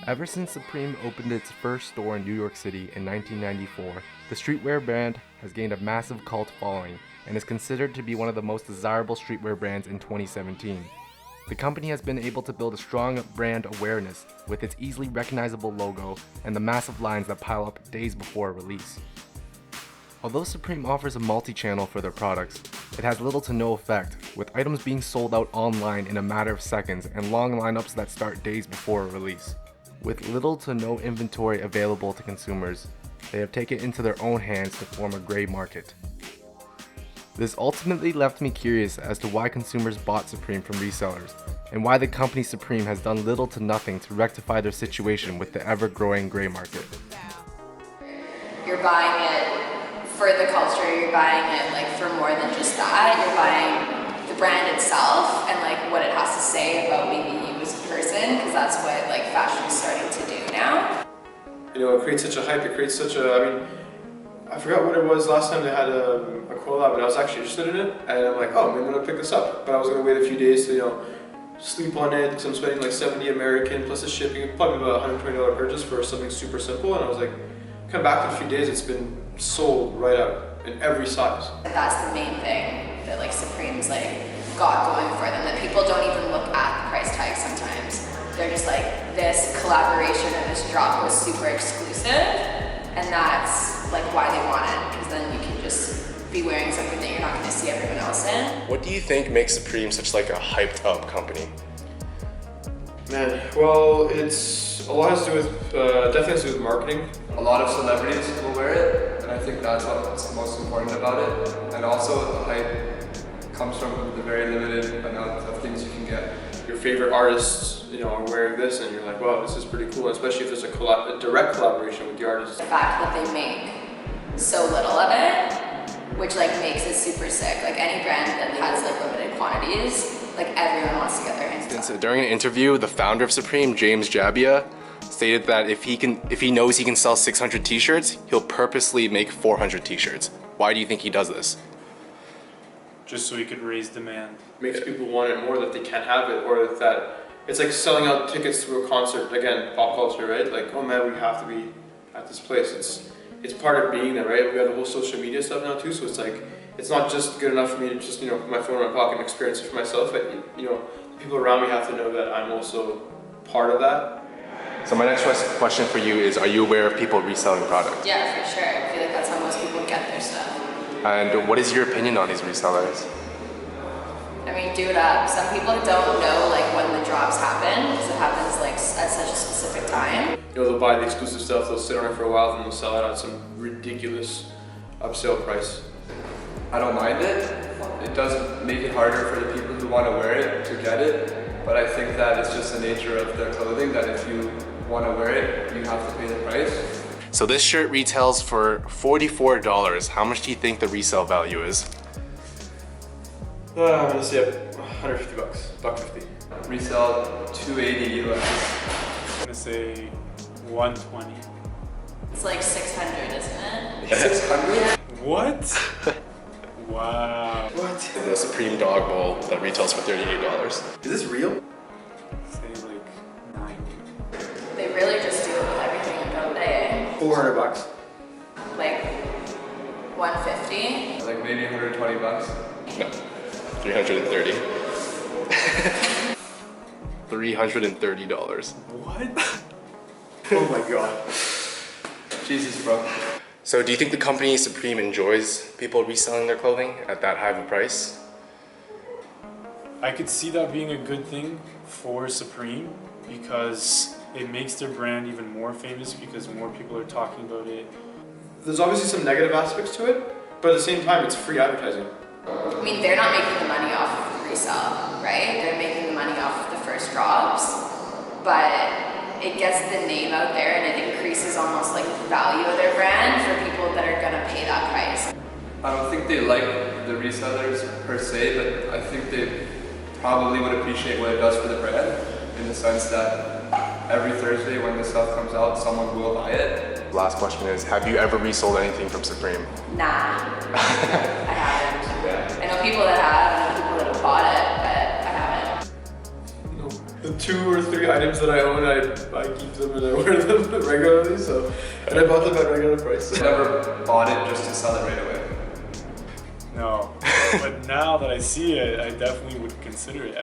Ever since Supreme opened its first store in New York City in 1994, the streetwear brand has gained a massive cult following and is considered to be one of the most desirable streetwear brands in 2017. The company has been able to build a strong brand awareness with its easily recognizable logo and the massive lines that pile up days before a release. Although Supreme offers a multi-channel for their products, it has little to no effect, with items being sold out online in a matter of seconds and long lineups that start days before a release. With little to no inventory available to consumers, they have taken it into their own hands to form a gray market. This ultimately left me curious as to why consumers bought Supreme from resellers, and why the company Supreme has done little to nothing to rectify their situation with the ever-growing gray market. You're buying it for the culture, you're buying it like for more than just that, you're buying the brand itself and like what it has to say about maybe you as a person, because that's what like fashion is starting to do now. You know, it creates such a hype, it creates such a, I mean, I forgot what it was last time they had a collab, and I was actually interested in it, and I'm like, oh, maybe I'm gonna pick this up. But I was gonna wait a few days to, you know, sleep on it, because I'm spending like 70 American plus the shipping, probably about $120 purchase for something super simple, and I was like, come back in a few days, it's been sold right out in every size. That's the main thing that like Supreme's like got going for them, that people don't even look at the price tag sometimes. They're just like, this collaboration and this drop was super exclusive, and that's like why they want it, because then you can just be wearing something that you're not going to see everyone else in. What do you think makes Supreme such like a hyped up company? Man, well, it's a lot has to do with, definitely has to do with marketing. A lot of celebrities will wear it, and I think that's what's most important about it. And also the hype comes from the very limited amount of things you can get. Your favorite artists, you know, are wearing this, and you're like, wow, this is pretty cool, especially if there's a direct collaboration with the artist. The fact that they make so little of it, which like makes it super sick. Like any brand that has like limited quantities, like everyone wants to get their hands on. So during an interview, the founder of Supreme, James Jabbia, stated that if he knows he can sell 600 t-shirts, he'll purposely make 400 t-shirts. Why do you think he does this? Just so he could raise demand. Makes people want it more, that they can't have it, or that it's like selling out tickets to a concert. Again, pop culture, right? Like, oh man, we have to be at this place. It's part of being there, right? We have the whole social media stuff now too, so it's like, it's not just good enough for me to just, you know, put my phone in my pocket and experience it for myself, but, you know, the people around me have to know that I'm also part of that. So my next question for you is, are you aware of people reselling products? Yeah, for sure. I feel like that's how most people get their stuff. And what is your opinion on these resellers? I mean, do it up. Some people don't know like when the drops happen, because it happens like at such a specific time. You know, they'll buy the exclusive stuff, they'll sit on it for a while, then they'll sell it at some ridiculous upsale price. I don't mind it. It does make it harder for the people who want to wear it to get it, but I think that it's just the nature of their clothing, that if you want to wear it, you have to pay the price. So this shirt retails for $44. How much do you think the resale value is? I'm gonna say $150, $150. Resell $280 US. I'm gonna say 120. It's like 600, isn't it? 600? What? Wow. What? The Supreme dog bowl that retails for $38. Is this real? Say like 90. They really just do it with everything, don't they? $400. Like 150. Like maybe 120 bucks. No, 330. $330. What? Oh my god. Jesus, bro. So do you think the company Supreme enjoys people reselling their clothing at that high of a price? I could see that being a good thing for Supreme, because it makes their brand even more famous, because more people are talking about it. There's obviously some negative aspects to it, but at the same time, it's free advertising. I mean, they're not making the money off of the resale, right? They're making the money off of the first drops, but it gets the name out there and it increases almost like the value of their brand for people that are gonna pay that price. I don't think they like the resellers per se, but I think they probably would appreciate what it does for the brand, in the sense that every Thursday when the stuff comes out, someone will buy it. Last question is, have you ever resold anything from Supreme? Nah, I haven't. I know people that have, I know people that have bought it, but I haven't. No. 2 or 3 items that I own, I keep them and I wear them regularly. So, and I bought them at regular price. I never bought it just to sell it right away. No, but now that I see it, I definitely would consider it.